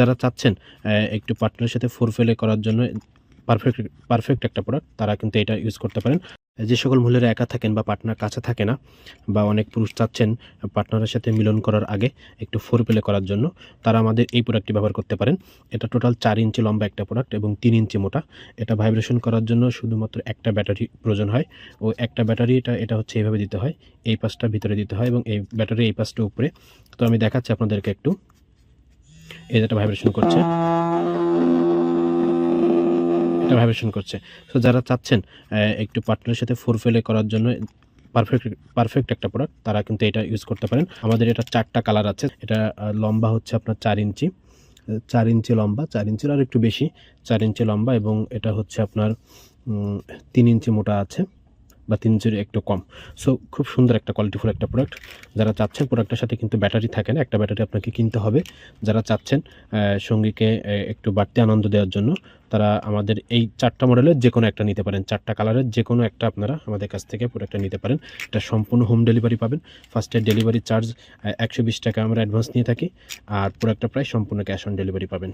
যারা চাচ্ছেন একটু পার্টনারের সাথে ফোরফেলে করার জন্য পারফেক্ট একটা প্রোডাক্ট, তারা কিন্তু এটা ইউজ করতে পারেন। যে সকল মহিলারা একা থাকেন বা পার্টনার কাছে থাকে না, বা অনেক পুরুষ চাচ্ছেন পার্টনারের সাথে মিলন করার আগে একটু ফোরপ্লে করার জন্য, তারা আমাদের এই প্রোডাক্টটি ব্যবহার করতে পারেন। এটা টোটাল 4 ইঞ্চি লম্বা একটা প্রোডাক্ট এবং 3 ইঞ্চি মোটা। এটা ভাইব্রেশন করার জন্য শুধুমাত্র একটা ব্যাটারি প্রয়োজন হয়। ও একটা ব্যাটারি এটা হচ্ছে এইভাবে দিতে হয়, এই পাশটা ভিতরে দিতে হয় এবং এই ব্যাটারি এই পাশটা উপরে। তো আমি দেখাচ্ছি আপনাদেরকে একটু। এই যেটা ভাইব্রেশন করছে, এটা ভাইব্রেশন করছে। সো যারা চাচ্ছেন একটু পার্টনারের সাথে ফোরফেলে করার জন্য পারফেক্ট একটা প্রোডাক্ট, তারা কিন্তু এটা ইউজ করতে পারেন। আমাদের এটা 4টা কালার আছে। এটা লম্বা হচ্ছে আপনার 4 ইঞ্চি, 4 ইঞ্চি লম্বা, 4 ইঞ্চির আর একটু বেশি, 4 ইঞ্চি লম্বা এবং এটা হচ্ছে আপনার 3 ইঞ্চি মোটা আছে, বা 3 ইঞ্চির একটু কম। সো খুব সুন্দর একটা কোয়ালিটিফুল একটা প্রোডাক্ট। যারা চাচ্ছেন, প্রোডাক্টের সাথে কিন্তু ব্যাটারি থাকে না, একটা ব্যাটারি আপনাকে কিনতে হবে। যারা চাচ্ছেন সঙ্গীকে একটু বাড়তি আনন্দ দেওয়ার জন্য, তারা আমাদের এই 4টা মডেলের যেকোনো একটা নিতে পারেন। 4টা কালারের যেকোনো একটা আপনারা আমাদের কাছ থেকে প্রোডাক্টটা নিতে পারেন। এটা সম্পূর্ণ হোম ডেলিভারি পাবেন। ফার্স্টে ডেলিভারি চার্জ 120 টাকা আমরা অ্যাডভান্স নিয়ে থাকি, আর প্রোডাক্টটা প্রায় সম্পূর্ণ ক্যাশ অন ডেলিভারি পাবেন।